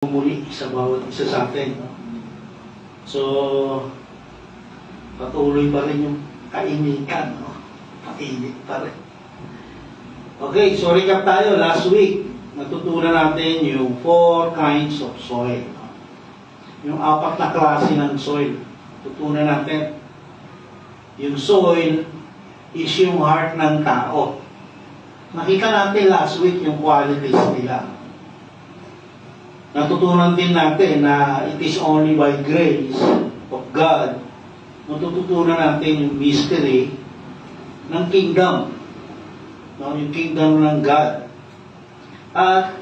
muli sa bawat isa sa atin. So, patuloy pa rin yung kainitan. No? Painit pa rin. Okay, so recap tayo. Last week, natutunan natin yung 4 kinds of soil. Yung 4 na klase ng soil. Tutunan natin. Yung soil is yung heart ng tao. Nakita natin last week yung qualities nila. Natutunan din natin na it is only by grace of God matututunan natin yung mystery ng kingdom. No? Yung kingdom ng God. At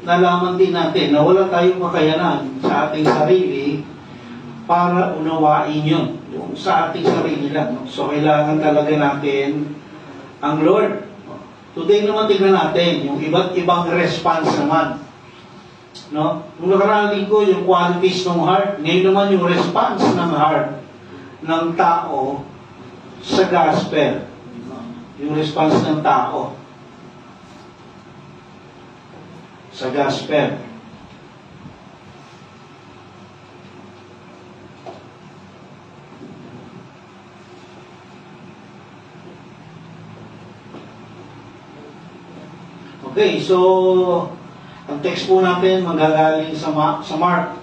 nalaman din natin na wala tayong kakayanan sa ating sarili para unawain yun. Yung sa ating sarili lang. No? So, kailangan talaga natin ang Lord. Today naman tingnan natin yung iba't ibang response naman. No? Nung nakaraang linggo, yung qualities ng heart. Ngayon naman yung response ng heart ng tao sa gospel. No? Yung response ng tao sa gospel. Okay, so ang text po natin magagaling sa Mark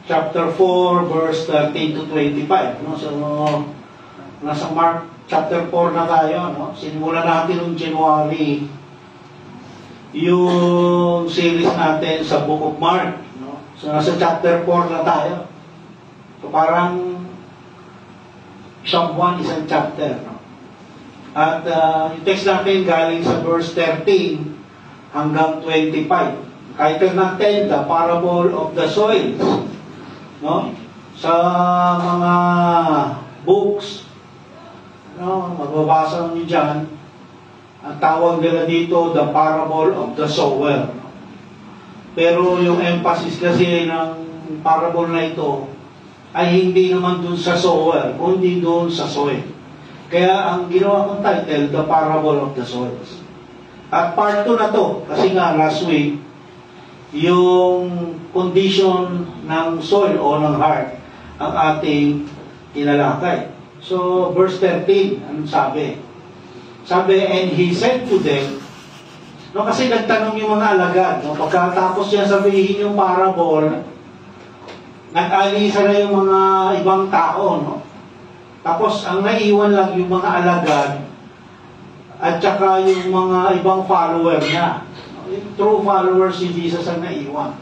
chapter 4 verse 13 to 25. No? So, nasa Mark chapter 4 na tayo. No? Sinimulan natin noong January yung series natin sa Book of Mark. No? So, nasa chapter 4 na tayo. So, parang isang buwan, isang chapter. No? At yung text natin galing sa verse 13 hanggang 25. Title natin, The Parable of the Soils. No? Sa mga books, no, magbabasa nyo dyan, ang tawag nila dito, The Parable of the Sower. Pero yung emphasis kasi ng parable na ito ay hindi naman dun sa sower, kundi dun sa soil. Kaya ang ginawa kong title, The Parable of the Soils. At part 2 na to, kasi nga last week, yung condition ng soul o ng heart ang ating tinalakay. So, verse 13, anong sabi? Sabi, and he said to them, no, kasi nagtanong yung mga alagad, no, pagkatapos niya sabihin yung parable, nag-alisa na yung mga ibang tao, no? Tapos, ang naiwan lang yung mga alagad, at saka yung mga ibang follower niya. Yung true followers si Jesus ang naiwan.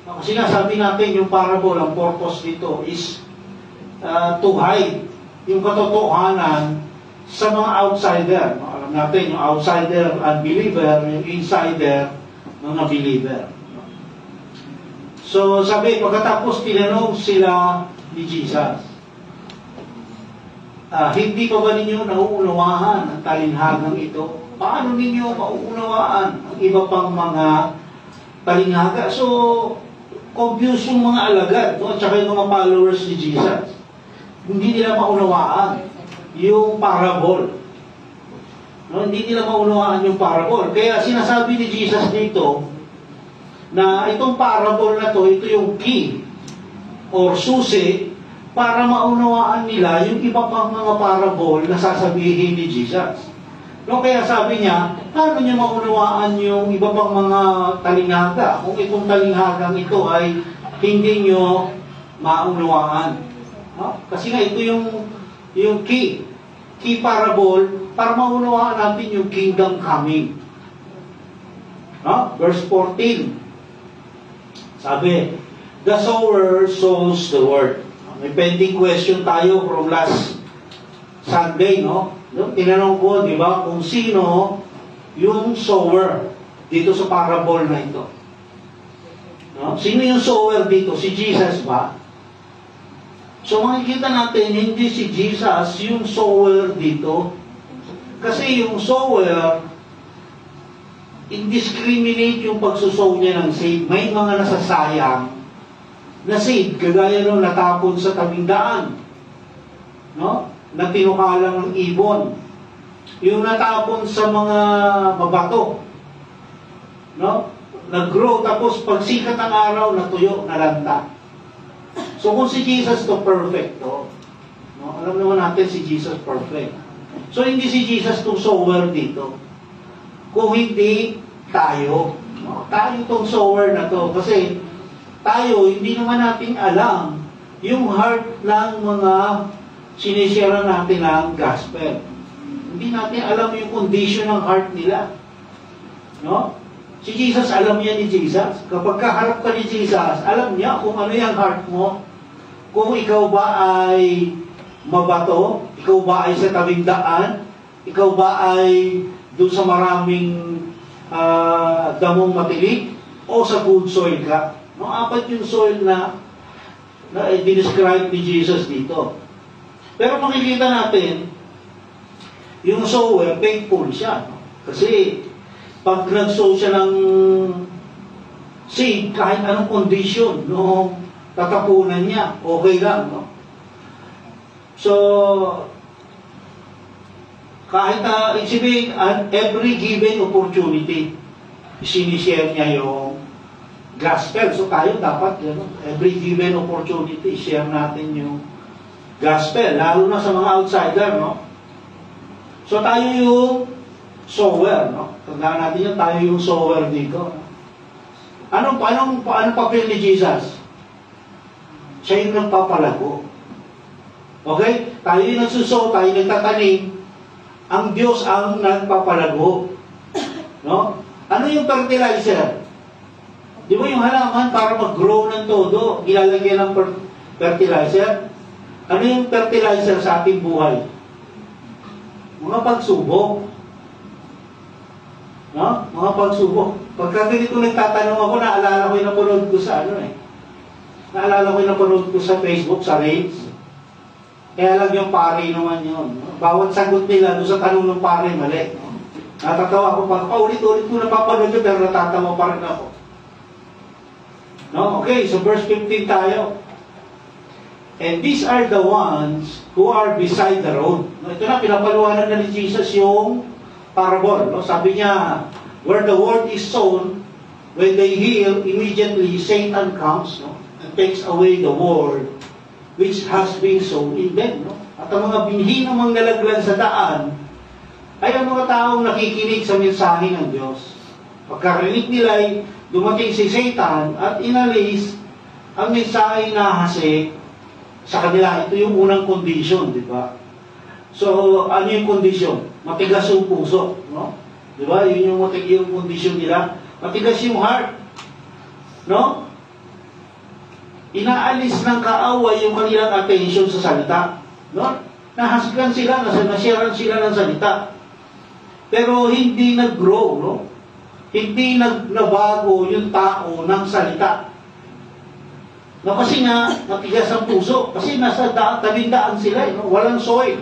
Kasi nga sabi natin, yung parable, ang purpose dito is to hide yung katotohanan sa mga outsider. Alam natin, yung outsider, unbeliever, yung insider, mga believer. So sabi, pagkatapos tinanong sila ni Jesus, hindi pa ba ninyo nauunawaan ang talinhagang ito? Paano ninyo mauunawaan ang iba pang mga talinghaga? So, confused yung mga alagad, no? At saka yung mga followers ni Jesus. Hindi nila maunawaan yung parable. No? Hindi nila maunawaan yung parable. Kaya sinasabi ni Jesus dito na itong parable na to, ito yung key or susi para maunawaan nila yung iba pang mga parable na sasabihin ni Jesus. No, kaya sabi niya, paano niya maunawaan yung iba pang mga talinghaga kung itong talinghagang ito ay hindi nyo maunawaan? No? Kasi nga ito yung key parable para maunawaan natin yung kingdom coming. No? Verse 14. Sabi, the sower sows the word. May pending question tayo from last Sunday, no? Tinanong ko, di ba, kung sino yung sower dito sa parable na ito. No? Sino yung sower dito? Si Jesus ba? So makikita natin, hindi si Jesus yung sower dito. Kasi yung sower, indiscriminate yung pagsusow niya ng seed. May mga nasasayang na seed, kagaya nung natapon sa tabing daan. No? Na tinukalang ng ibon. Yung natapon sa mga mabato. No? nag-grow, tapos pagsikat ng araw, natuyo, nalanta. So kung si Jesus to perfect to, no? Alam naman natin si Jesus perfect. So hindi si Jesus to sower dito. Kung hindi tayo, no? Tayo tong sower na to. Kasi tayo, hindi naman natin alam yung heart ng mga sinishare natin ng gospel. Hindi natin alam yung condition ng heart nila. No? Si Jesus, alam niya ni Jesus. Kapag kaharap ka ni Jesus, alam niya kung ano yung heart mo. Kung ikaw ba ay mabato, ikaw ba ay sa tabing daan, ikaw ba ay doon sa maraming damong matilig, o sa good soil ka. No, apat yung soil na dinescribe ni Jesus dito. Pero makikita natin, yung sower, faithful siya. No? Kasi, pag nag-sow siya ng seed, kahit anong condition, no, tatapunan niya, okay lang. No? So, kahit isipin, every given opportunity, sinishare niya yung gospel. So tayo dapat, every given opportunity, share natin yung gospel, lalo na sa mga outsider, no? So tayo yung sower, no? Tandaan natin yun, tayo yung sower dito. Anong papel ni Jesus? Siya yung nagpapalago. Okay? Tayo yung nagsusow, tayo yung nagtatanim. Ang Diyos ang nagpapalago. No? Ano yung fertilizer? Di ba yung halaman para mag-grow ng todo, ilalagyan ng fertilizer? Ano yung fertilizer sa ating buhay? Mga pagsubok. No? Mga pagsubok. Pagka ganito nagtatanong ako, naalala ko yung napanood ko sa naalala ko yung napanood ko sa Facebook, sa Reels. Kaya lang yung pare naman yun. No? Bawat sagot nila doon sa tanong ng pare, mali. No? Natatawa ako paulit-ulit ko napapanood yun, pero natatawa pa rin ako. No? Okay, so verse 15 tayo. And these are the ones who are beside the road. No, ito na, pinapaluhanan na ni Jesus yung parable. No? Sabi niya, where the word is sown, when they hear, immediately Satan comes, no? And takes away the word which has been sown in them. No? At ang mga binhi namang nalaglan sa daan, ay ang mga taong nakikinig sa mensahe ng Diyos. Pagkarinig nila ay dumating si Satan at inalis ang mensahe na hasik sa kanila. Ito yung unang condition, di ba? So, ano yung condition? Matigas yung puso, no? Di ba? Yun yung condition nila. Matigas yung heart, no? Inaalis ng kaaway yung kanilang attention sa salita, no? Nahasgan sila, nasharean sila ng salita. Pero hindi nag-grow, no? Hindi nabago yung tao ng salita. No, kasi nga, matigas ang puso. Kasi nasa tabindaan sila, no? Walang soil.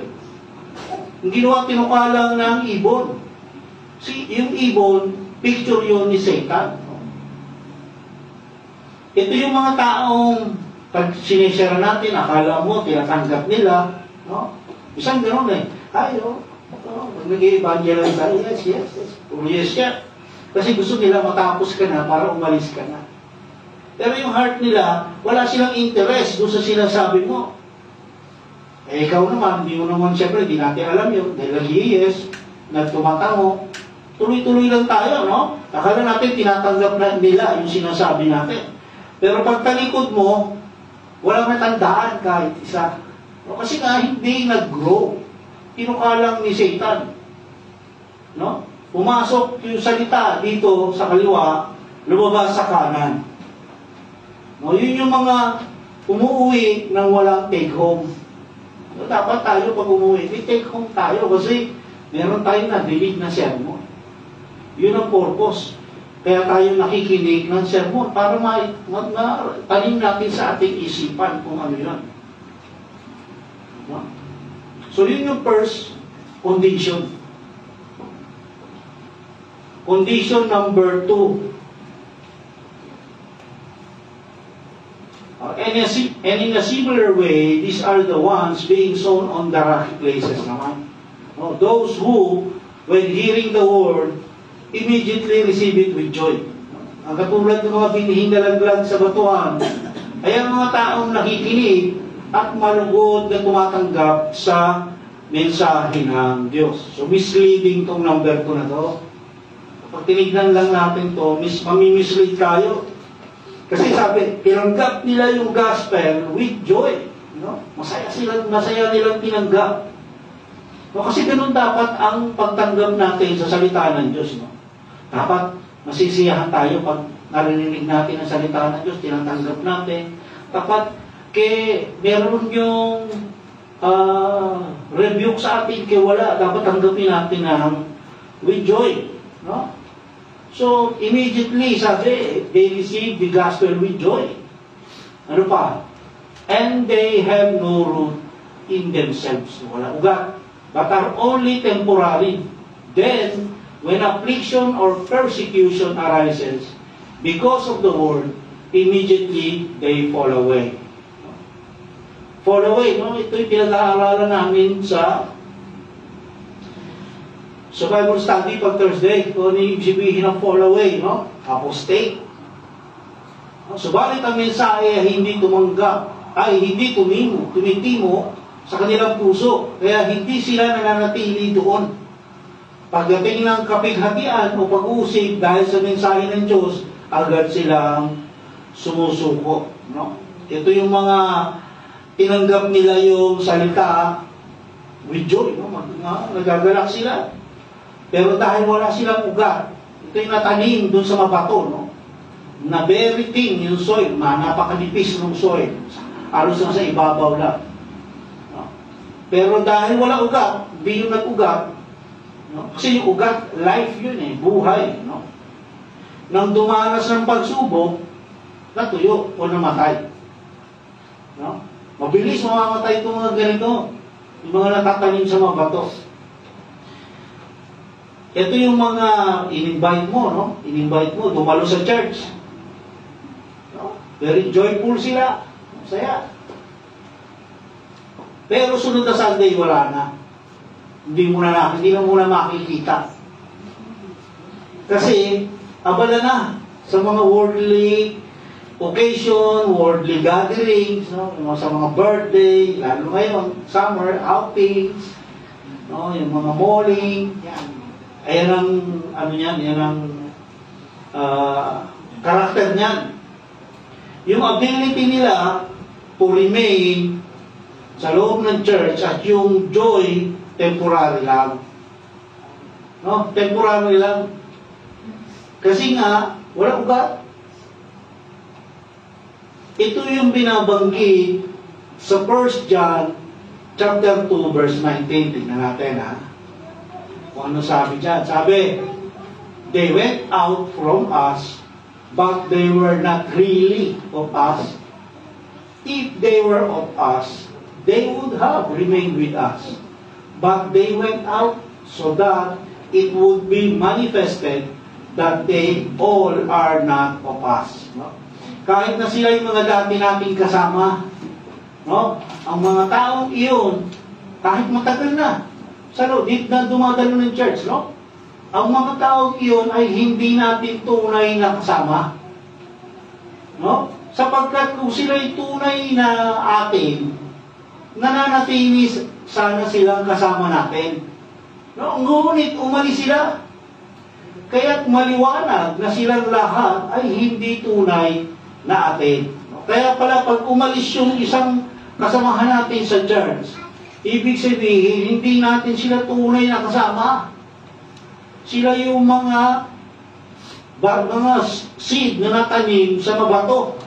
Yung ginawa tinukalang ng ibon. Yung ibon, picture yun ni Satan. No? Ito yung mga taong, pag sinishare natin, akala mo, tinatanggap nila. No? Isang gano'n eh. Ayo, nag-i-evangelize tayo. Yes. Puro yes siya. Kasi gusto nila matapos ka na para umalis ka na. Pero yung heart nila, wala silang interest doon sa sinasabi mo. Eh, ikaw naman, hindi mo naman, siyempre, hindi natin alam yun. Dahil nag-yes, nagtumatango. Tuloy-tuloy lang tayo, no? Akala natin, tinatanggap na nila yung sinasabi natin. Pero pag talikod mo, walang natandaan kahit isa. No? Kasi nga, hindi nag-grow. Tinukalang ni Satan. No? Pumasok yung salita dito sa kaliwa, lumabas sa kanan. No, yun yung mga umuwi nang walang take home. No, dapat tayo pag umuwi, may take home tayo kasi meron tayong nadilig na sermon. Yun ang purpose. Kaya tayo nakikinig ng sermon para tanim natin sa ating isipan kung ano yun. No? So yun yung first condition. Condition number 2. And in a similar way, these are the ones being sown on the rocky places naman. Those who, when hearing the word, immediately receive it with joy. ang katulad ng mga binihing nalaglag sa batuhan, ay ang mga taong nakikinig at malugod na tumatanggap sa mensahe ng Diyos. So, misleading tong number 2 na to. Kapag tinignan lang natin to, mamimislead tayo. Kasi sabi, tinanggap nila yung gospel with joy. No? Masaya nilang tinanggap. No? Kasi ganun dapat ang pagtanggap natin sa salita ng Diyos. No? Dapat masisiyahan tayo pag narinig natin ang salita ng Diyos, tinatanggap natin. Dapat meron yung rebuke sa atin kaya wala, dapat tanggapin natin with joy. No? So, immediately, sabi, they receive the gospel with joy. Ano pa? And they have no root in themselves. Wala ugat. But are only temporary. Then, when affliction or persecution arises, because of the word, immediately they fall away. Fall away, no? Ito yung pinag-aaralan namin sa Bible study pag Thursday. Kung ano yung sabihin ng fall away, no? Apostate. Subalit ang mensahe ay hindi tumitimo sa kanilang puso. Kaya hindi sila nananatili doon. Pagdating ng kapighatian o pag-usig dahil sa mensahe ng Diyos, agad silang sumusuko. No? Ito yung mga tinanggap nila yung salita with joy. No? Nagagalak sila. Pero dahil wala silang ugat, ito yung natanim dun sa mabato. No? Na very thin yung soil, napakanipis ng soil. Alos lang sa ibabaw lang. No? Pero dahil wala ugat, hindi yung nag-ugat, no? Kasi yung ugat, life yun buhay. No? Nang dumanas ng pagsubok, natuyo o namatay. No? Mabilis mamamatay itong mga ganito. Yung mga natatanim sa mga bato. Ito yung mga in-invite mo, no? In-invite mo, dumalo sa church. No? Very joyful sila. Saya. Pero sunod na Sunday, wala na. Hindi na muna makikita. Kasi, abala na sa mga worldly occasion, worldly gatherings, no? Sa mga birthday, lalo ngayon, summer, outings, no? Yung mga malling, yan. Ayan ang, yan ang karakter niyan. Yung ability nila to remain sa loob ng church at yung joy, temporary lang. No? Temporary lang. Kasi nga, wala ugat. Ito yung binabanggit sa 1 John chapter 2 verse 19. Tignan natin kung ano sabi dyan. Sabi, they went out from us, but they were not really of us. If they were of us, they would have remained with us. But they went out so that it would be manifested that they all are not of us. No? Kahit na sila yung mga dati nating kasama, no? Ang mga taong iyon, kahit matagal na, di na dumadalo ng church, no? Ang mga taong iyon ay hindi natin tunay na kasama. No? Sapagkat kung sila'y tunay na atin, nananatili sana silang kasama natin. No? Ngunit umalis sila. Kaya't maliwanag na silang lahat ay hindi tunay na atin. No? Kaya pala pag umalis yung isang kasamahan natin sa church, ibig sabihin, hindi natin sila tunay na kasama. Sila yung mga seed na natanim sa mabato.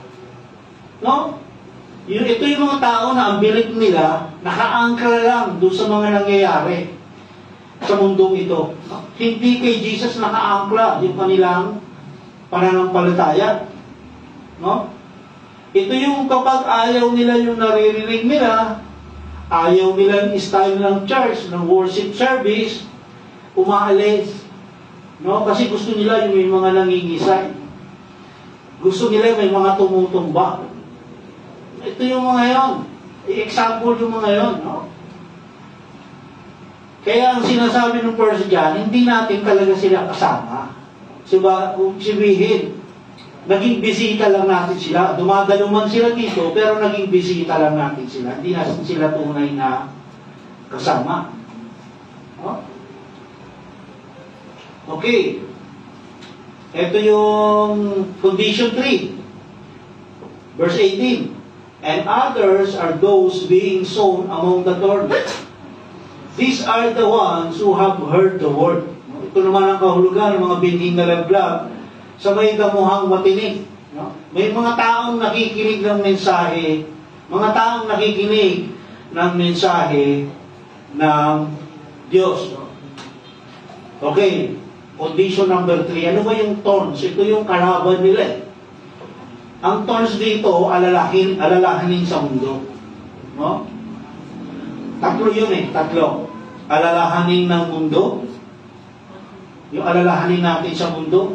No? Ito yung mga tao na ang bilik nila, nakaangkla lang doon sa mga nangyayari sa mundong ito. No? Hindi kay Jesus nakaangkla yung kanilang pananampalataya. No? Ito yung kapag ayaw nila yung naririnig nila, ayaw nilang style ng church, ng worship service, umaalis. No? Kasi gusto nila yung may mga nangingisay. Gusto nila may mga tumutumba. Ito yung mga yon. I-example yung mga yon. No? Kaya ang sinasabi ng person dyan, hindi natin talaga sila kasama. Kung sabihin, naging bisita lang natin sila. Dumadalo man sila dito, pero naging bisita lang natin sila. Hindi na sila tunay na kasama. No? Okay. Ito yung condition 3. Verse 18. And others are those being sown among the thorns. These are the ones who have heard the word. Ito naman ang kahulugan ng mga binhing na laglag sa may damuhang matinig. No? May mga taong nakikinig ng mensahe, mga taong nakikinig ng mensahe ng Diyos. No? Okay, condition number 3. Ano ba yung thorns? Ito yung kalaban nila. Ang thorns dito, alalahanin sa mundo. No? Tatlo yun tatlo. Alalahanin ng mundo, yung alalahanin natin sa mundo,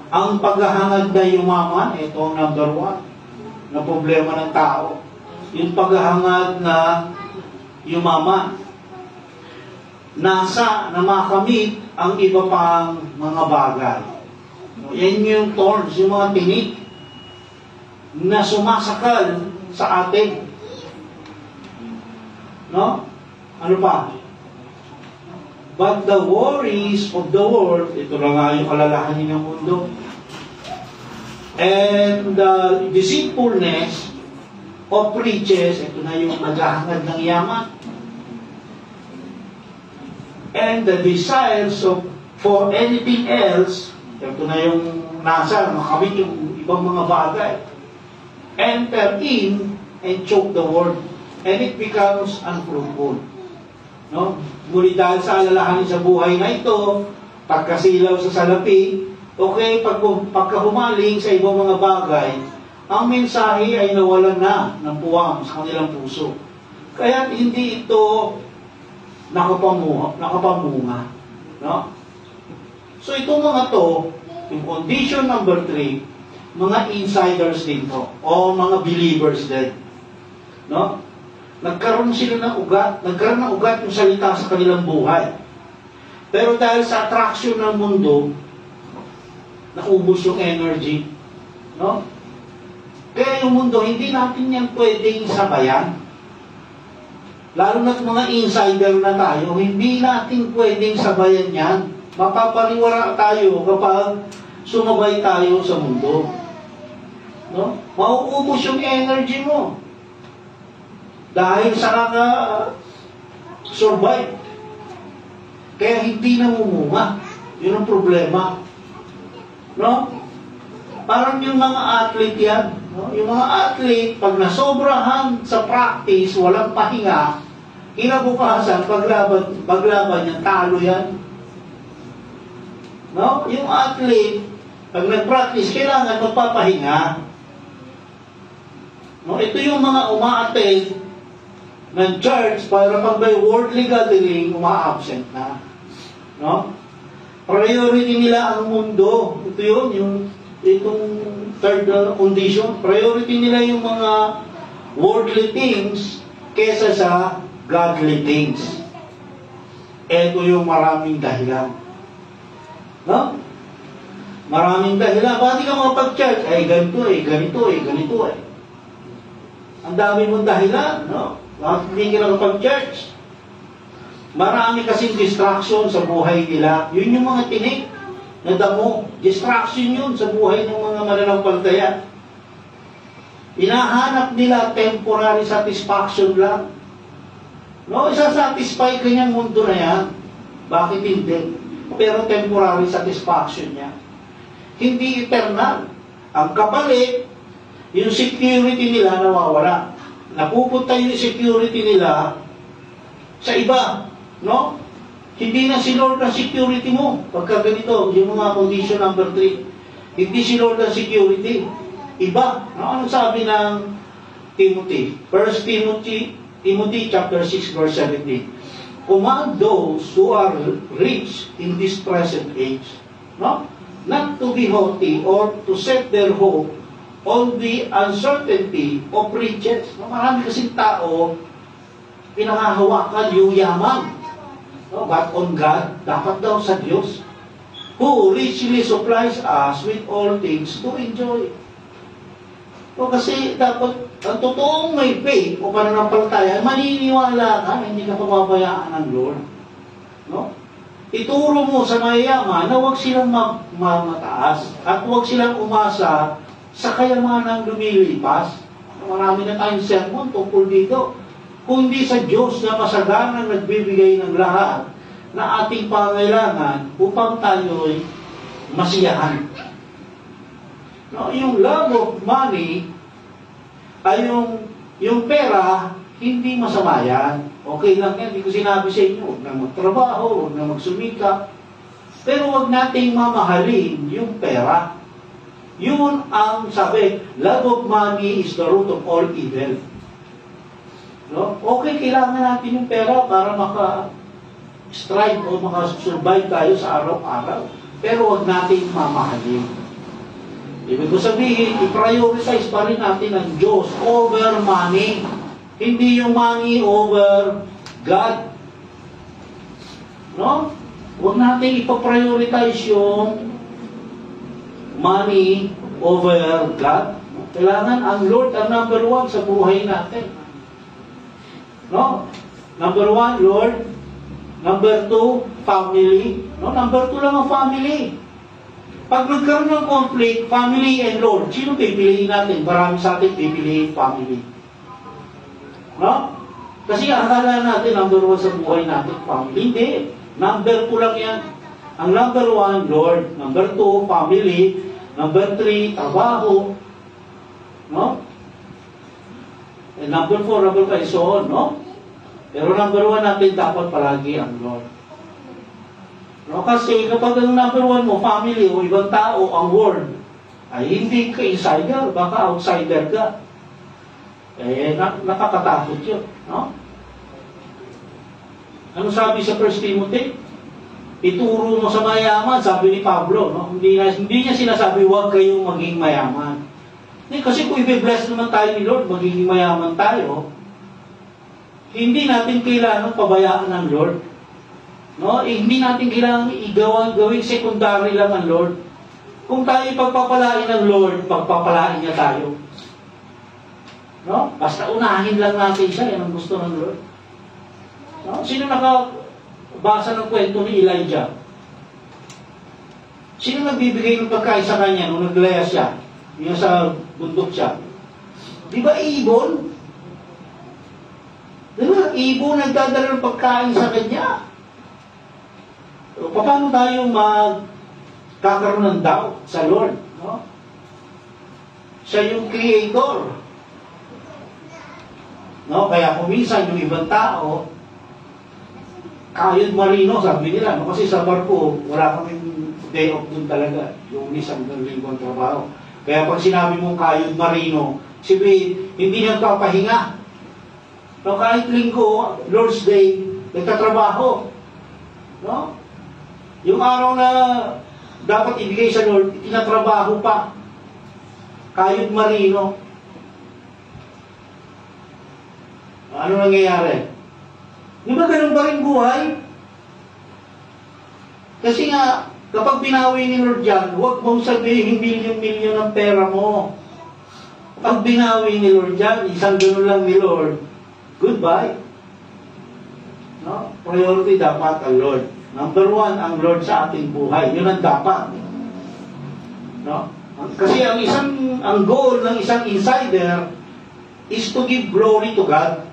ang paghahangad na yumaman, ito ang number 1 na problema ng tao. Yung paghahangad na yumaman. Na makamit ang iba pang mga bagay. Yan yung thorns, yung mga tinik na sumasakal sa atin. No? Ano pa? But the worries of the world, ito lang nga yung alalahanin ng mundo, and the deceitfulness of riches, ito na yung naghahangad ng yaman, and the desires for anything else, ito na yung nasa, makamit yung ibang mga bagay, enter in and choke the word, and it becomes unfruitful. No? Ngunit dahil sa alalahanin sa buhay na ito, pagkasilaw sa salapi, okay, pagkahumaling sa ibang mga bagay, ang mensahe ay nawalan na ng puwang sa kanilang puso. Kaya hindi ito nakapamunga. No? So itong mga to, yung condition number 3, mga insiders din to, o mga believers din. No? Nagkaroon ng ugat yung salita sa kanilang buhay. Pero dahil sa attraction ng mundo, naubos yung energy. No? Kaya yung mundo, hindi natin yan pwedeng sabayan. Lalo na't mga insider na tayo, hindi natin pwedeng sabayan yan. Mapapariwara tayo kapag sumabay tayo sa mundo. No? Mauubos yung energy mo. Dahil sa survive. Kaya hindi namumunga. Yun ang problema. No? Parang yung mga athlete yan. No? Yung mga athlete, pag nasobrahan sa practice, walang pahinga, kinabukasan, paglaban yan, talo yan. No? Yung athlete, pag nag-practice, kailangan magpapahinga. No? Ito yung mga uma-attend ng church para pag may worldly gathering, uma-absent na. No? Priority nila ang mundo. Ito yun, itong third condition. Priority nila yung mga worldly things kesa sa godly things. Ito yung maraming dahilan. No? Maraming dahilan. Bakit ka makapag-church? Ay, ganito. Ang dami mong dahilan, no? Bakit hindi ka nakapag-church? Marami kasing distraction sa buhay nila. Yun yung mga tinik na damo. Distraction yun sa buhay ng mga mananampalataya. Hinahanap nila temporary satisfaction lang. No, isasatisfy kanyang mundo na yan. Bakit hindi? Pero temporary satisfaction niya. Hindi eternal. Ang kapalit, yung security nila nawawala. Napupunta yung security nila sa iba, no? Hindi na si Lord ang security mo. Pagka ganito, yung mga condition number 3, hindi si Lord ang security. Iba. No? Anong sabi ng Timothy? 1 Timothy chapter 6 verse 17. Command those who are rich in this present age, no? Not to be haughty or to set their hope on the uncertainty of riches. Marami kasing tao, pinangahawakan yung yaman. No? But on God, dapat daw sa Diyos. who richly supplies us with all things to enjoy. O kasi dapat, ang totoong may faith o pananampalataya, maniniwala ka, hindi ka pababayaan ng Lord. No? Ituro mo sa mayayaman na huwag silang mataas at huwag silang umasa sa kayamanang lumilipas. Marami na tayong sermon tungkol dito. Kundi sa Diyos na masaganang nagbibigay ng lahat na ating pangailangan upang tayo'y masiyahan. No, yung love of money ay yung pera, hindi masama yan. Okay lang yan, hindi ko sinabi sa inyo, huwag na magtrabaho, huwag na magsumikap. Pero huwag nating mamahalin yung pera. Yun ang sabi, love of money is the root of all evil. No? Okay, kailangan natin yung pera para maka-strive o maka-survive tayo sa araw-araw. Pero huwag natin mamahalin. Ibig ko sabihin, i-prioritize pa rin natin ang Diyos over money. Hindi yung money over God. No? Huwag natin ipaprioritize yung money over God. Kailangan ang Lord ang number one sa buhay natin. No? Number one, Lord. Number two, family. No? Number two lang ang family. Pag nagkaroon ng conflict, family and Lord, sino pipiliin natin? Marami sa atin pipiliin family. No? Kasi akala natin number one sa buhay natin, family. Hindi. Number two lang yan. Ang number one, Lord. Number two, family. Number three, trabaho. No? And number four, number five, so on, no? Pero number one natin dapat palagi ang Lord. No, kasi kapag ang number one mo, family o ibang tao, ang world, ay hindi ka insider, baka outsider ka. Eh, nakakatakot yun. No? Ano sabi sa 1 Timothy? Ituro mo sa mayaman, sabi ni Pablo, no? Hindi niya sinasabi, huwag kayong maging mayaman. Kasi kung i-bless naman tayo ni Lord, magiging mayaman tayo, hindi natin kailangan pabayaan ng Lord. No? Hindi natin kailangan gawing secondary lang ang Lord. Kung tayo pagpapalain ng Lord, pagpapalain niya tayo. No? Basta unahin lang natin siya, yan ang gusto ng Lord. No? Sino nakabasa ng kwento ni Elijah? Sino nagbibigay ng pagkain sa kanya nung naglaya siya? Yung sa bundok siya. Di ba ibon? Di ba? Ibon nagdadala ng pagkain sa kanya. So, paano tayo magkakaroon ng doubt sa Lord? No? Siya yung creator. No? Kaya kung minsan yung ibang tao, kayod marino, sabi nila. No? Kasi sa barko, wala kaming day off dun talaga. Yung isang linggo ang trabaho. Kaya pag sinabi mong kayod marino, sabi, hindi nagpapahinga. No, kahit linggo, Lord's Day, nagtatrabaho. No? Yung araw na dapat ibigay sa Lord, tinatrabaho pa. Kayod marino. Ano nangyayari? Di ba ganun pa rin buhay? Kasi nga, kapag binawi ni Lord yan, huwag mong sabihin milyon-milyon ang pera mo. Pag binawi ni Lord yan, isang gano'n lang ni Lord, goodbye. No? Priority dapat ang Lord. Number one, ang Lord sa ating buhay. Yun ang dapat. No? Kasi ang goal ng isang insider is to give glory to God.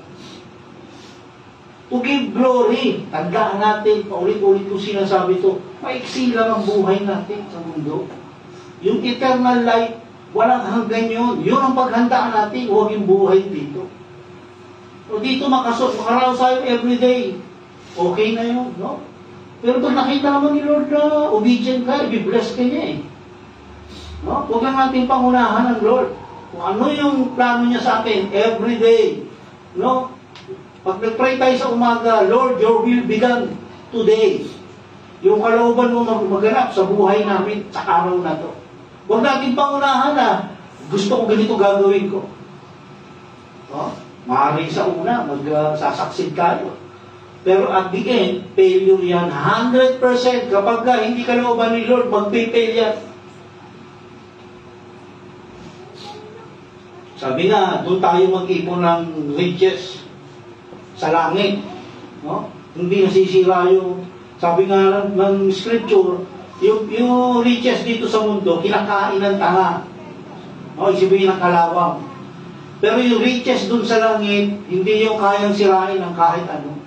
To give glory. Tandaan natin, paulit-ulit ko sinasabi ito, maiksi lang ang buhay natin sa mundo. Yung eternal life, walang hanggan yun. Yun ang paghandaan natin, huwag yung buhay dito. O dito makaraos tayo everyday. Okay na yun, no? Pero pag nakita naman ni Lord na obedient ka, i-bless ka niya eh. No? Huwag lang natin pangunahan ng Lord. Kung ano yung plano niya sa atin, everyday. No? Pag nag-pray tayo sa umaga, Lord, your will be done today. Yung kalooban mo maganap sa buhay namin sa araw na to. Huwag natin pangunahan na gusto ko ganito gagawin ko. No? Maaaring sa una, magsasaksid tayo. Pero at the end, failure yan. 100% kapag ka hindi ka looban ni Lord, mag-fail yan. Sabi nga, doon tayo mag-ipon ng riches sa langit. No? Hindi nasisira yung, sabi nga ng scripture, yung riches dito sa mundo, kinakain ng tanga. No? Isipin ng kalawang. Pero yung riches doon sa langit, hindi yung kayang sirain ng kahit ano.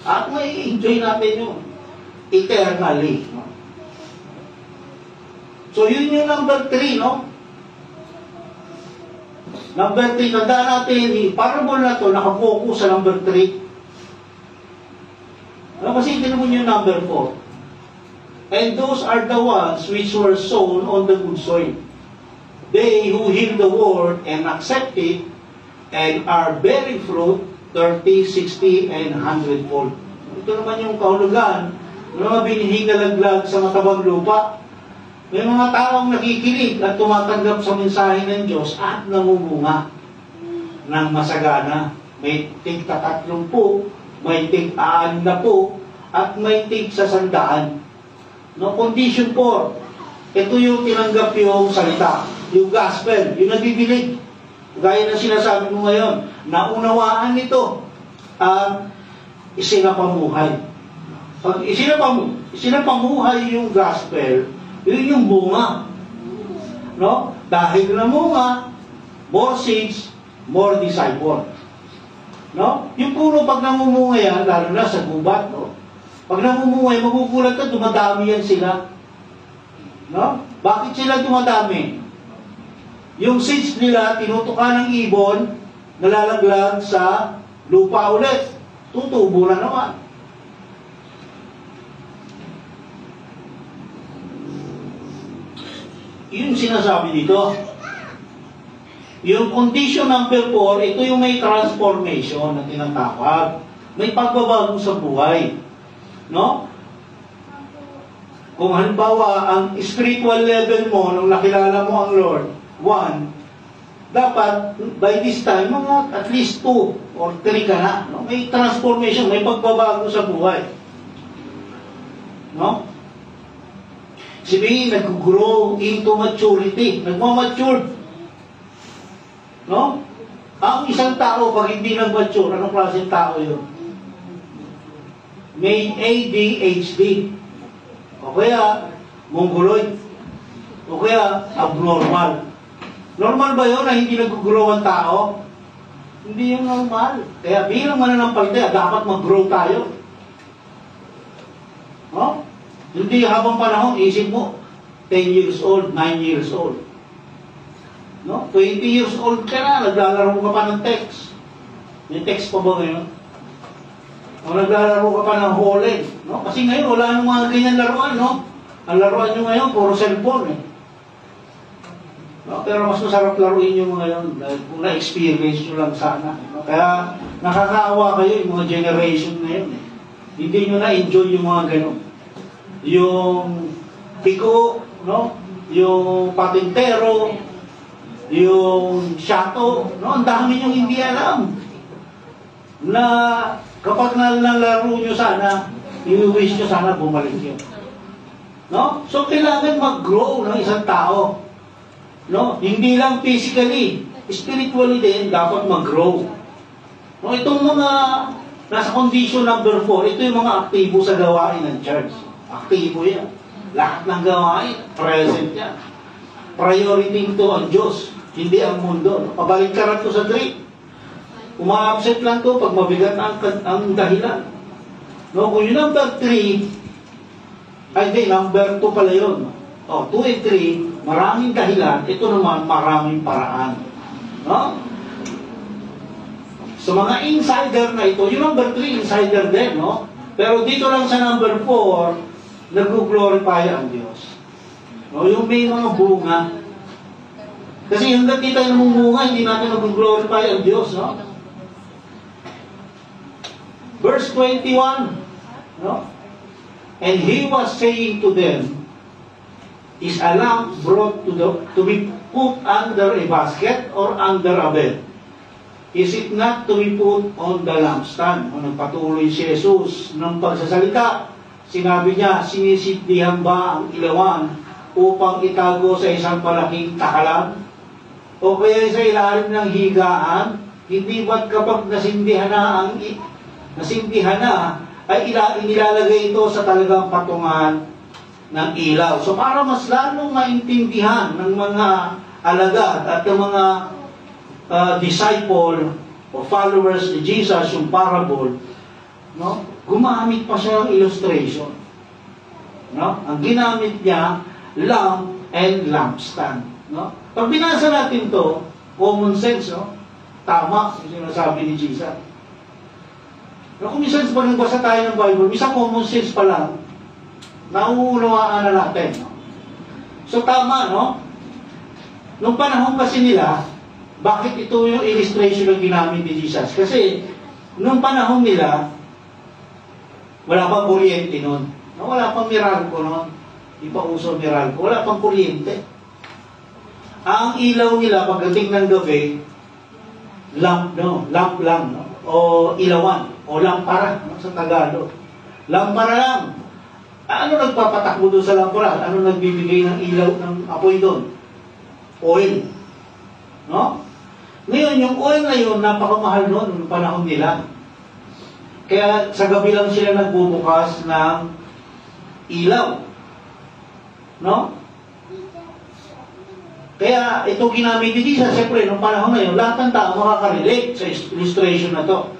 At may enjoy natin yun. Eternally. No? So yun yung number 3, no? Number 3, tandaan natin, parable na to, nakapokus sa number 3. Kasi ito naman yung number 4. And those are the ones which were sown on the good soil. They who hear the word and accept it and are bearing fruit 30, 60, and 100 fold. Ito naman yung kahulugan ng mga binihing na laglag sa matabang lupa. May mga taong nakikinig at tumatanggap sa mensahe ng Diyos at namumunga ng masagana. May tig-30, may tig-60, at may tig-100. No, condition 4. Ito yung tinanggap yung salita, yung gospel, yung nabibilig. Gaya ng sinasabi mo ngayon, naunawaan nito ang isinapamuhay. Pag isinapamuhay yung gospel, yun yung bunga. No? Dahil namunga, more seeds, more disciple. No? Yung puno pag namumunga yan, lalo na sa gubat, no? Pag namumunga, magugulat ka, dumadami yan sila. No? Bakit sila dumadami? Yung seeds nila, tinutukan ng ibon, nalalaglag sa lupa ulit. Tutubo na naman. Yun sinasabi dito. Yung condition number 4, ito yung may transformation na tinatawag. May pagbabago sa buhay. No? Kung halimbawa, ang spiritual level mo, nung nakilala mo ang Lord, 1, dapat, by this time, mga at least 2 or 3 ka na. No? May transformation, may pagbabago sa buhay. No? Sabihin, nag-grow into maturity. Nagmamature. No? Ang isang tao, pag hindi nag-mature, anong klaseng tao yun? May ADHD. O kaya, mongoloid. O kaya, abnormal. Normal ba yun na hindi nag-grow ang tao? Hindi yung normal. Kaya bilang mananampalataya, dapat mag-grow tayo. No? Hindi habang panahon, isip mo, 10 years old, 9 years old. No? 20 years old ka na, naglalaro ka pa ng text. May text pa ba ngayon? O naglalaro ka pa ng Holland. No? Kasi ngayon, wala nang mga ganyan laruan, no? Ang laruan nyo ngayon, puro cellphone, eh. No? Pero mas masarap laruin nyo mga yun, dahil kung na-experience nyo lang sana. No? Kaya, nakakaawa kayo yung mga generation na yun, eh. Hindi nyo na-enjoy yung mga ganun. Yung piko, no? Yung patintero, yung shato, no? Ang dami nyo hindi alam. Na kapag nalaro nyo sana, i-wish nyo sana bumalik yun. No? So, kailangan mag-grow ng isang tao. No? Hindi lang physically, spiritually din, dapat mag-grow. No? Itong mga nasa condition number 4, ito yung mga aktibo sa gawain ng church. Aktibo yan. Lahat ng gawain, present yan. Priority ito ang Diyos, hindi ang mundo. Pabalik ka rin ito sa 3. Uma-upset lang to pag mabigat ang dahilan. No, kung yung number 3, ay di, number 2 pala yun. O, 2 and 3, maraming dahilan, ito naman maraming paraan. No? Sa mga insider na ito, yung number 3, insider din, no? Pero dito lang sa number 4, nag-glorify ang Diyos. No, yung may mga bunga. Kasi hanggang di tayo namumunga, hindi natin nag-glorify ang Diyos, no? Verse 21, no? And he was saying to them, is a lamp brought to be put under a basket or under a bed? is it not to be put on the lampstand? O nagpatuloy si Jesus ng pagsasalita. Sinabi niya, sinisindihan ba ang ilawan upang itago sa isang malaking takalan? O kaya sa ilalim ng higaan? Hindi ba't kapag nasindihan na ay inilalagay ito sa talagang patungan ng ilaw. So para mas lalong maintindihan ng mga alagad at ng mga disciple o followers ni Jesus yung parable, no? Gumamit pa siya ng illustration. No? Ang ginamit niya, lamp and lampstand. No? Pag binasa natin to, common sense, no? Tama yung sinasabi ni Jesus. No, kung minsan pag nagbasa tayo ng Bible, minsan common sense pa lang, nauunawaan na natin. No? So tama, no? Nung panahon kasi nila, bakit ito yung illustration ng ginamit ni Jesus? Kasi, nung panahon nila, wala pang kuryente nun. No? Wala pang Meralco nun. Di pa uso Meralco. Wala pang kuryente. Ang ilaw nila, pagdating ng gabi, lamp lang, no? O ilawan, o lampara, no? Sa Tagalog. Lampara lang. Ano nagpapatakbo doon sa lampara? Ano nagbibigay ng ilaw, ng apoy doon? Oil. No? Ngayon, yung oil na yun, napakamahal noon, noong panahon nila. Kaya sa gabi lang sila nagbubukas ng ilaw. No? Kaya ito ginamit ni Jesus, siyempre, noong panahon na yun, lahat ng tao makaka-relate sa illustration na to.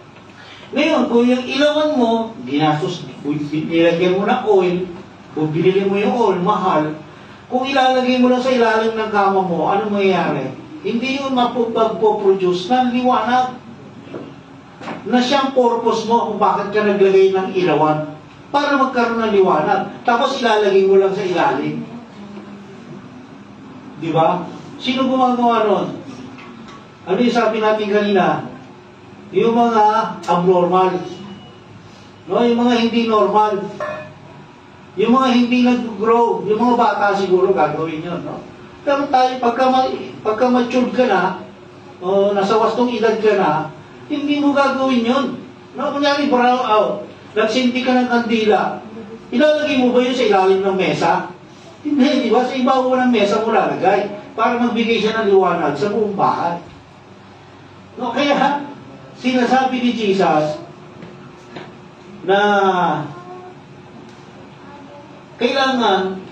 Ngayon, kung yung ilawan mo, ginastos, nilagyan mo ng oil, kung binili mo yung oil, mahal, kung ilalagay mo lang sa ilalim ng kama mo, ano mangyayari? Hindi yun mapagpo-produce ng liwanag na siyang purpose mo kung bakit ka naglagay ng ilawan para magkaroon ng liwanag. Tapos ilalagay mo lang sa ilalim. Di ba? Sino gumagawa nun? Ano yung sabi natin kanina? Yung mga abnormal. No? Yung mga hindi normal. Yung mga hindi nag-grow. Yung mga bata siguro gagawin yun. No? Pero tayo, pagka matured ka na, o nasa wastong edad ka na, hindi mo gagawin yun. No? Kunyari, brown out. Nagsinti ka ng kandila. Ilalagay mo ba yun sa ilalim ng mesa? Hindi, di ba? Sa ibabaw ng mesa mo lalagay para magbigay siya ng liwanag sa buong bahay. No? Kaya, sinasabi ni Jesus na kailangan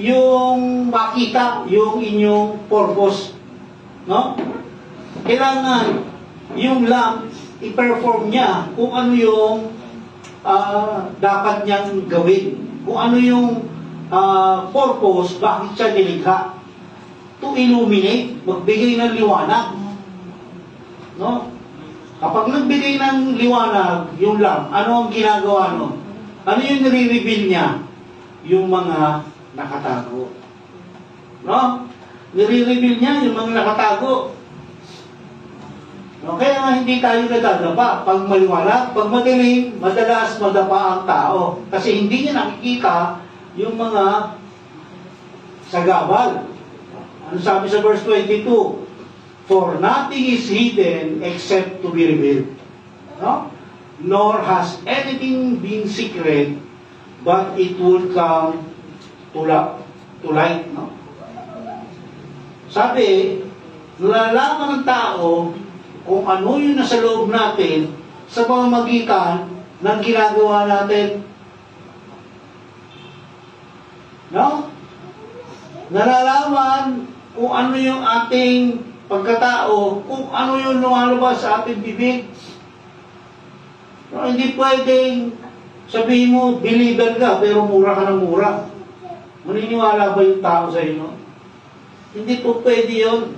yung makita yung inyong purpose. No? Kailangan yung lamp i-perform niya kung ano yung dapat niyang gawin. Kung ano yung purpose, bakit siya nilikha. To illuminate, magbigay ng liwanag. No? Kapag nagbigay ng liwanag, yung lamp, ano ang ginagawa nun? Ano yung nire-reveal niya? Yung mga nakatago. No? Nire-reveal niya yung mga nakatago. No? Kaya nga hindi tayo nadadapa. Pag maliwanag, pag madilim, madalas madapa ang tao. Kasi hindi niya nakikita yung mga sagabal. Ano sabi sa verse 22? For nothing is hidden except to be revealed. No? Nor has anything been secret, but it will come to light. No? Sabi, nalalaman ng tao kung ano yung nasa loob natin sa pamamagitan ng ginagawa natin. No? Nalalaman kung ano yung ating pagkatao, kung ano yung lumalabas sa ating bibig. No, hindi pwedeng sabihin mo, believer ka, pero mura ka ng mura. Maniniwala ba yung tao sa inyo? Hindi po pwede yun.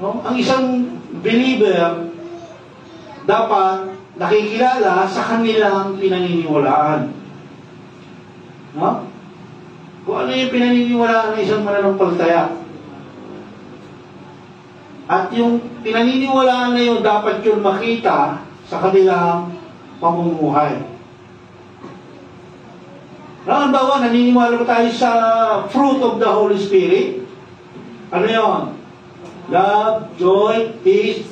No? Ang isang believer, dapat nakikilala sa kanilang pinaniniwalaan. No? Kung ano yung pinaniniwalaan ng isang mananampalataya. At yung pinaniniwalaan na yun, dapat yun makita sa kanilang pamumuhay. Halimbawa, naniniwala ba tayo sa fruit of the Holy Spirit? Ano yun? Love, joy, peace.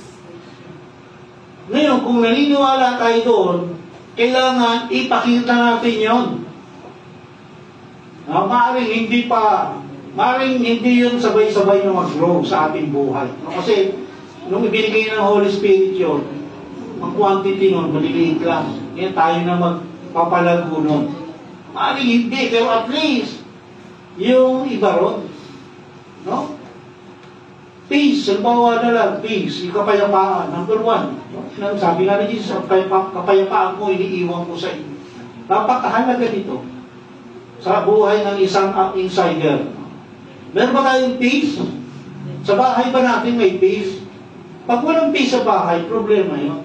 Ngayon, kung naniniwala tayo doon, kailangan ipakita natin yon. Maaaring hindi yun sabay-sabay na mag-grow sa ating buhay. Kasi, nung ibinigay ng Holy Spirit yun, ang quantity nun, maliliit lang. Kaya tayo na magpapalago nun. Maaaring hindi, pero at least, yung iba ron. No? Peace, halimbawa na lang, peace, yung kapayapaan, number 1. Sabi nga ni Jesus, kapayapaan ko, iniiwan ko sa inyo. Napakahalaga nito sa buhay ng isang insider. Meron ba tayong peace? Sa bahay ba natin may peace? Pag walang peace sa bahay, problema yun.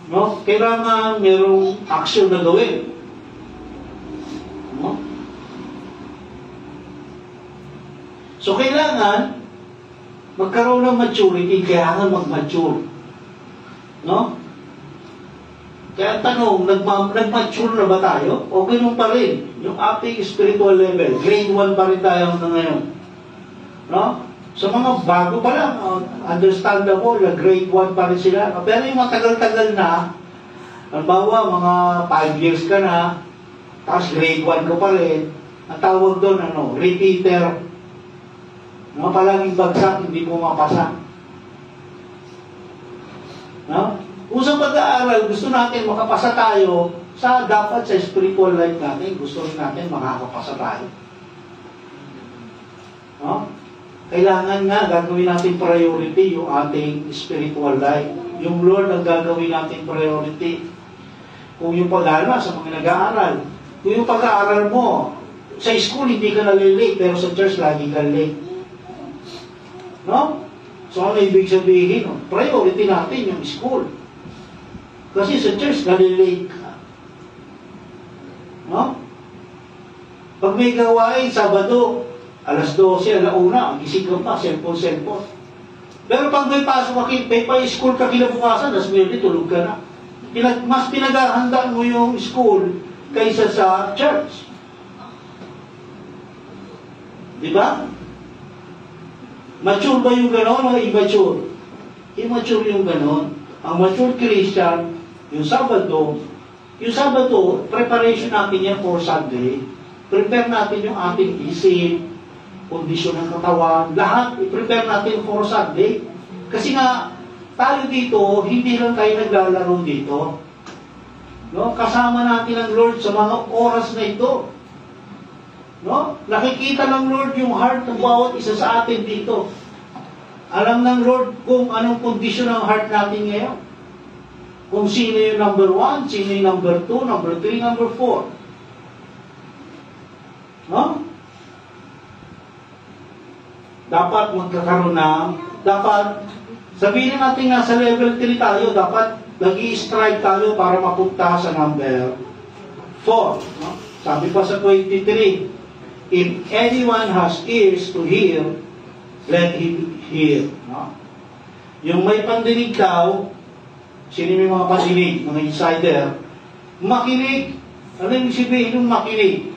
No? Kailangan merong action na gawin. No? So, kailangan magkaroon ng maturity, kailangan mag-mature. No? Kaya tanong, nag-mature na ba tayo? O ganun pa rin? Yung ating spiritual level, grade 1 pa rin tayo na ngayon. No? So, mga bago pa lang, understandable, grade 1 pa rin sila. Pero yung matagal-tagal na, halimbawa, mga 5 years ka na, tapos grade 1 ka pa rin, ang tawag doon, repeater. Mga palaging bagsak, hindi mo mapasa. No? Kung sa pag-aaral, gusto natin makapasa tayo, dapat sa spiritual life natin, gusto rin natin makakapasa tayo. No? Kailangan nga gagawin natin priority yung ating spiritual life. Yung Lord ang gagawin natin priority. Kung yung pag-aaral sa mga nag-aaral, kung yung pag-aaral mo, sa school hindi ka nalilate, pero sa church lagi ka late. No? So, ano ibig sabihin? Priority natin yung school. Kasi sa church, nalilate ka. No? Pag may gawain, Sabado, alas 12, alauna, gising ka pa, cellphone. Pero pag may pasok ka, may pa-school ka kinabukasan, tas may tulog ka na. Mas pinaghahandaan mo yung school kaysa sa church. Di ba? Mature ba yung gano'n o immature? Immature yung gano'n. Ang mature Christian, yung Sabado, preparation natin yan for Sunday. Prepare natin yung ating isip, kondisyon ng katawan, lahat i-prepare natin for Sunday. Kasi nga, tayo dito, hindi lang tayo naglalaro dito. No? Kasama natin ang Lord sa mga oras na ito. No? Nakikita ng Lord yung heart ng bawat isa sa atin dito. Alam ng Lord kung anong kondisyon ng heart natin ngayon. Kung sino yung number 1, sino yung number 2, number 3, number 4. No? Dapat magkakaroon dapat sabihin natin nasa level 3 tayo, dapat nag-i-strive tayo para mapunta sa number 4. No? Sabi pa sa 23, if anyone has ears to hear, let him hear. No? Yung may pandinig daw, sino may mga pandinig, mga insider, makinig. Ano yung sabihin yung makinig?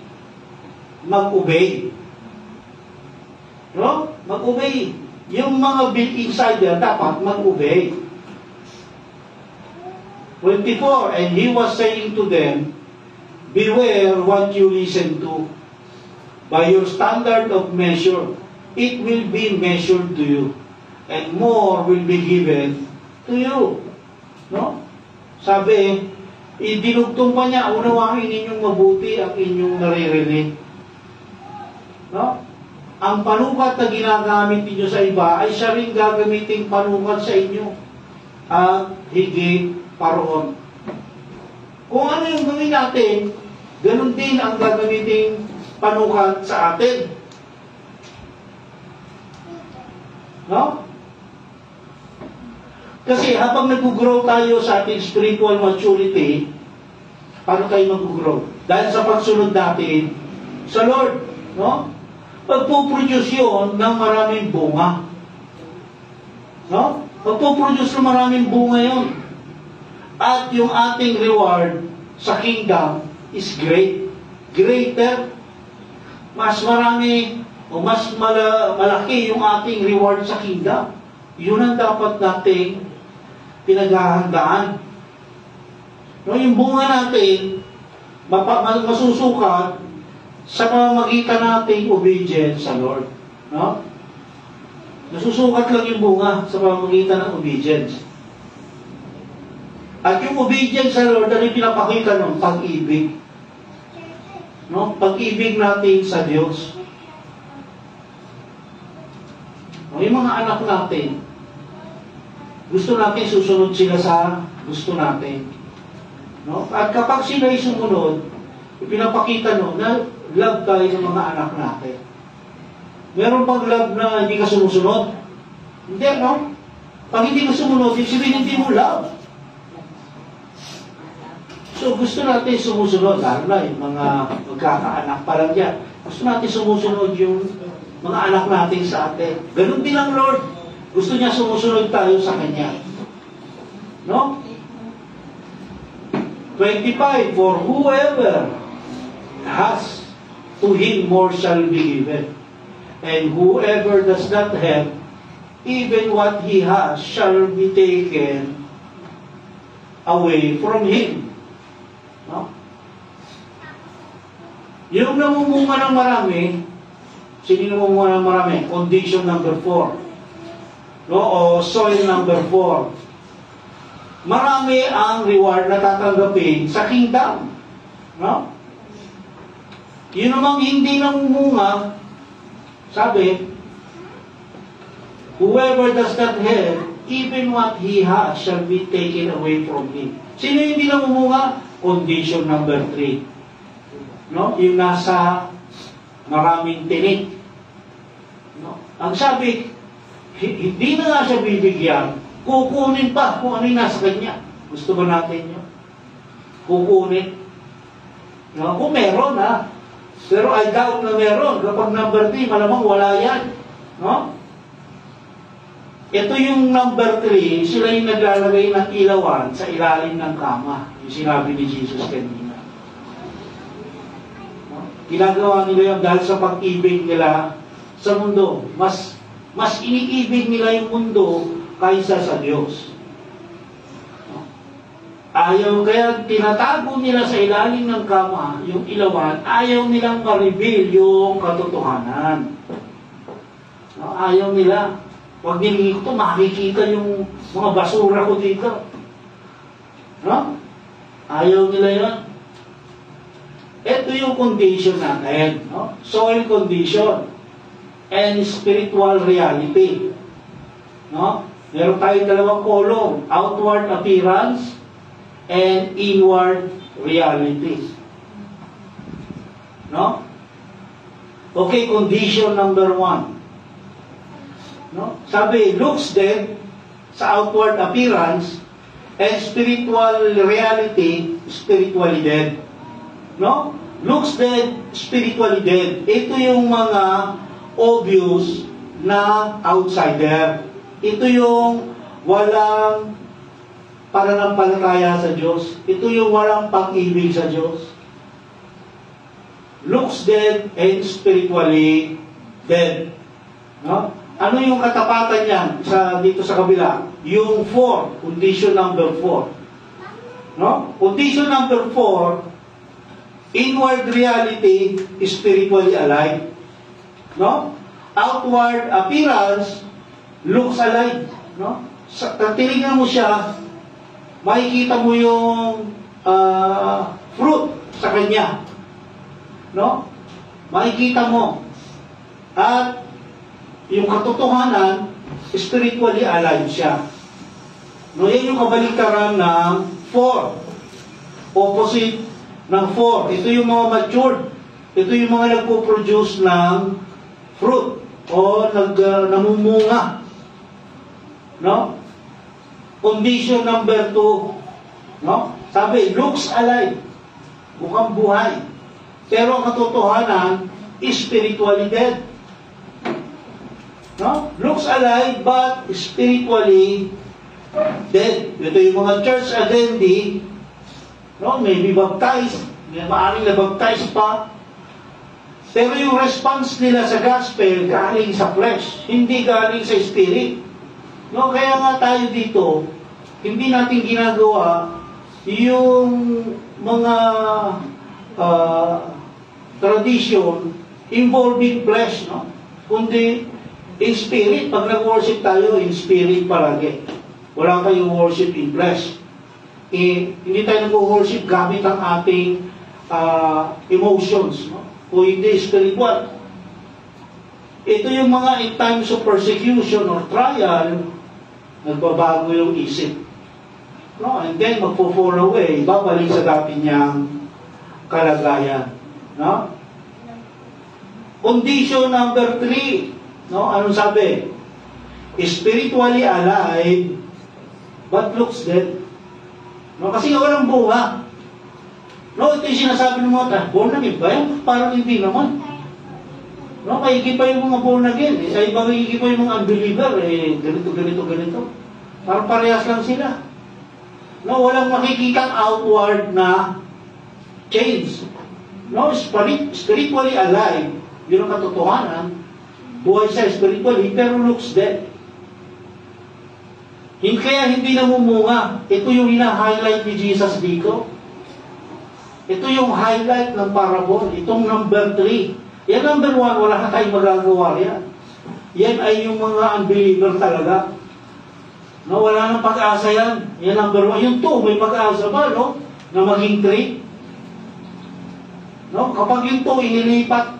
Mag-obey. No? Mag-obey. Yung mga big insider dapat mag-obey. 24, and he was saying to them, beware what you listen to. By your standard of measure, it will be measured to you, and more will be given to you. No? Sabi, idinugtong pa niya, unawain ninyong mabuti ang inyong naririnig. No? Ang panukat na ginagamit ninyo sa iba ay siya rin gagamiting panukat sa inyo at higit paroon. Kung ano yung gawin natin, ganun din ang gagamiting panukat sa atin. No? Kasi habang nag-grow tayo sa ating spiritual maturity, paano tayo mag-grow? Dahil sa pagsunod natin sa Lord. No? Pagpuproduce yun ng maraming bunga. No? Pagpuproduce ng maraming bunga yun. At yung ating reward sa kingdom is great. Greater. Mas marami o mas malaki yung ating reward sa kingdom. Yun ang dapat nating pinaghahandaan. No, yung bunga natin, masusukat sa pamamagitan nating obedience sa Lord. No? Nasusukat lang yung bunga sa pamamagitan ng obedience. At yung obedience sa Lord, ano yung pinapakita ng pag-ibig? No? Pag-ibig natin sa Diyos. No? Yung mga anak natin, gusto natin susunod sila sa gusto natin. No? At kapag sila ay sumunod, ipinapakita na love tayo ng mga anak natin. Meron pag love na hindi ka sumusunod? Hindi, no? Pag hindi ka sumunod, sabihin hindi mo love. So, gusto natin sumusunod, lalo na yung mga magkakaanak pa lang yan. Gusto natin sumusunod yung mga anak natin sa atin. Ganun din ang Lord. Gusto niya sumusunod tayo sa Kanya. No? 25, for whoever has, to him more shall be given. And whoever does not have, even what he has shall be taken away from him. No? Yung namumunga ng marami, sino namumunga ng marami? Condition number 4. No? O soil number 4. Marami ang reward na tatanggapin sa kingdom. No? Yun namang hindi namumunga, sabi, whoever does not have, even what he has shall be taken away from him. Sino yung hindi namumunga? Condition number 3. No? Yung nasa maraming tinik. No? Ang sabi, hindi na nga siya bibigyan, kukunin pa kung ano yung nasa kanya. Gusto ba natin yun? Kukunin. No? Kung meron, ha? Pero I doubt na meron. Kapag number 3, malamang wala yan. No? Ito yung number 3, sila yung naglalagay ng ilawan sa ilalim ng kama. Yung sinabi ni Jesus kanina. No? Ginagawa nila yung dahil sa pag-ibig nila sa mundo. Mas iniibig nila yung mundo kaysa sa Diyos. No? Ayaw, kaya tinatago nila sa ilalim ng kama, yung ilawan, ayaw nilang ma-reveal yung katotohanan. No? Ayaw nila. Pag nilingin ko ito, makikita yung mga basura ko dito. No? Ayaw nila yan. Ito yung condition natin. No? Soil condition and spiritual reality. No? Meron tayong dalawang kolong. Outward appearance and inward reality. No? Okay, condition number 1. No? Sabi, looks dead sa outward appearance and spiritual reality, spiritually dead. No? Looks dead, spiritually dead. Ito yung mga obvious na outsider. Ito yung walang pananampalataya sa Diyos. Ito yung walang pag-ibig sa Diyos. Looks dead and spiritually dead. No? Ano yung katapatan niyan dito sa kabila? Yung 4, condition number 4. No? Condition number 4, inward reality, spiritually alive. No? Outward appearance, looks alive. No? Tinignan mo siya, makikita mo yung fruit sa kanya. No? Makikita mo. At yung katotohanan, spiritually alive siya. No, yan yung kabaliktaran ng 4. Opposite ng 4. Ito yung mga matured. Ito yung mga nagpo-produce ng fruit o namumunga. No? Condition number 2. No? Sabi, looks alive. Mukhang buhay. Pero ang katotohanan, spiritually dead. No? Looks alive but spiritually dead. Ito yung mga church attendee, no? Maybe baptized, may maaaring na baptized pa, Pero yung response nila sa gospel galing sa flesh, hindi galing sa spirit. No, kaya nga tayo dito, hindi natin ginagawa yung mga tradition involving flesh, no? Kundi in spirit. Pag nag-worship tayo, in spirit palagi. Wala kayong worship in flesh. Hindi tayo nag-worship gamit ang ating emotions, no? O hindi spiritual. Ito yung mga in times of persecution or trial, nagbabago yung isip. No? And then, magpo-fall away, babalik sa dati niyang kalagayan. No? Condition number 3. No? Anong sabi? Spiritually alive, but looks dead. No? Kasi walang buha. No, ito yung sinasabi ng mga born again ba yan? Parang hindi naman. No, maigi pa yung mga born again. Sa iba maigi pa yung mga unbeliever. Ganito. Parang parehas lang sila. No, walang makikitang outward na change. No, spiritually alive. Yun ang katotohanan. Buhay siya spiritually, pero looks dead. Kaya hindi namumunga. Ito yung hina-highlight ni Jesus dito. Ito yung highlight ng parable. Itong number 3. Yan number 1, wala na tayong magagawa yan. Yan ay yung mga unbeliever talaga. No, wala nang pag-asa yan. Yan number 1. Yung 2, may pag-asa ba, no? Na maging 3. No? Kapag yung 2 inilipat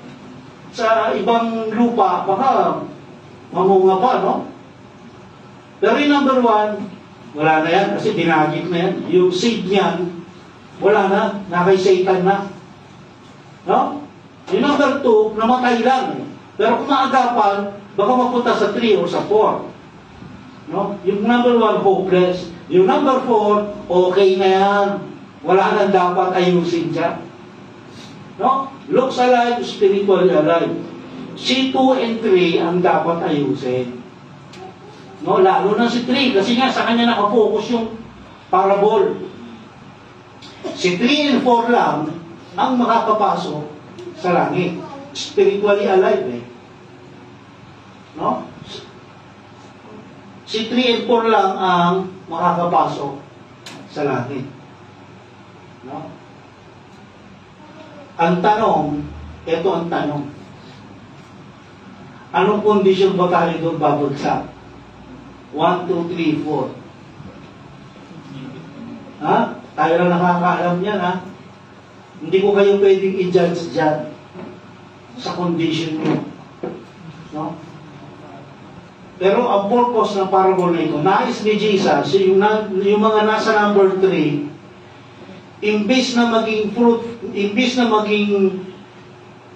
sa ibang lupa, baka mamunga pa, no? Pero yung number 1, wala na yan kasi dinagit na yan. Yung seed niyan, wala na, nakay Satan na. No? Yung number 2, namatay lang. Pero kung maagapan, baka mapunta sa 3 or sa 4. No? Yung number 1, hopeless. Yung number 4, okay na yan. Wala nang dapat ayusin siya. No? Looks alive, spiritually alive. C2 and 3 ang dapat ayusin. No? Lalo na si 3, kasi nga sa kanya nakafocus yung parable. Si 3 and 4 lang ang makakapasok sa langit. Spiritually alive eh. No? Si 3 and 4 lang ang makakapasok sa langit. No? Ang tanong, ito ang tanong. Anong kondisyon ba tayo doon babagsak? 1, 2, 3, 4. Ha? Tayo lang nakakaalam yan, ha? Hindi ko kayo pwedeng i-judge dyan sa condition nyo. No? Pero ang purpose ng parable na ito, nais ni Jesus, yung mga nasa number 3, imbis na maging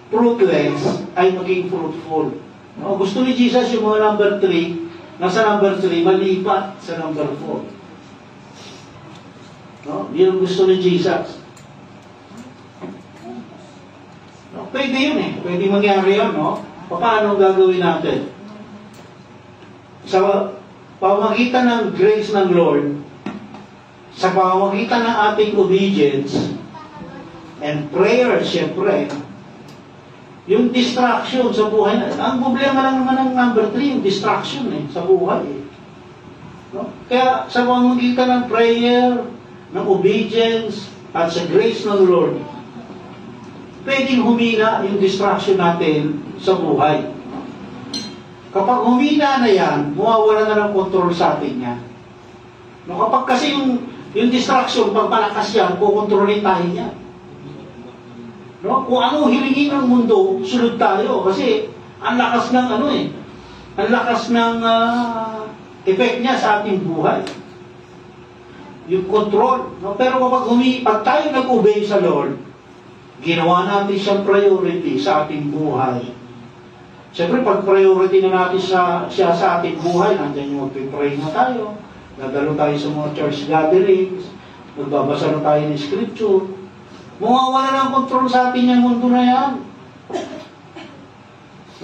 fruitless, ay maging fruitful. No? Gusto ni Jesus yung mga number 3, nasa number 3, malipat sa number 4. No? Yun ang gusto ni Jesus. No? Pwede yun eh. Pwede mangyari yun, no? Paano gagawin natin? Sa pamamagitan ng grace ng Lord, sa pamamagitan ng ating obedience and prayer, syempre, yung distraction sa buhay na, ang problema lang naman ng number 3, yung distraction sa buhay. No? Kaya sa pamamagitan ng prayer, ng obedience, at sa grace ng Lord, pwedeng humina yung distraction natin sa buhay. Kapag humina na yan, mawawala na ng control sa atin yan. No, kapag kasi yung distraction, pag malakas yan, kukontrolin tayo yan. No? Kung ano hilingin ng mundo, sunod tayo. Kasi ang lakas ng ang lakas ng effect niya sa ating buhay. Yung control. No? Pero pag tayo nag-obey sa Lord, ginawa natin siyang priority sa ating buhay. Siyempre, pag priority na natin siya sa ating buhay, nandiyan yung magpipray na tayo, nadalo tayo sa mga church gatherings, magbabasa na tayo ng scripture, mawawala ng control sa atin yung mundo na yan.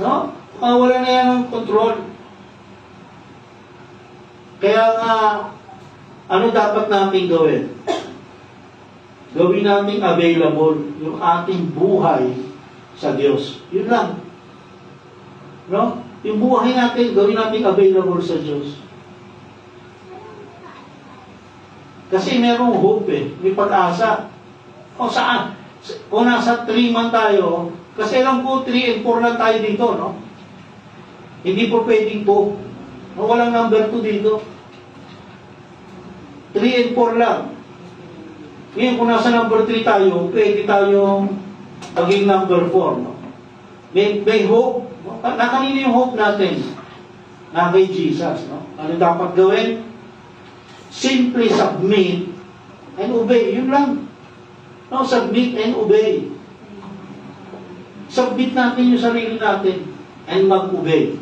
No? Mawawala na yan ng control. Kaya nga, ano dapat natin gawin? Gawin natin available yung ating buhay sa Diyos. Yun lang. No? Yung buhay natin, gawin natin available sa Diyos. Kasi merong hope eh. May pag-asa. O saan? Kung nasa 3 man tayo, kasi alam ko 3 and 4 lang tayo dito, no? Hindi po pwedeng po. No, walang number 2 dito. 3 and 4 lang. Ngayon, kung nasa number 3 tayo, pwede tayong maging number 4, no? May hope. Kanino yung hope natin? Na kay Jesus, no? Ano dapat gawin? Simply submit and obey. Yun lang. No, submit and obey. Submit natin yung sarili natin and mag-obey.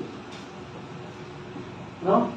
No?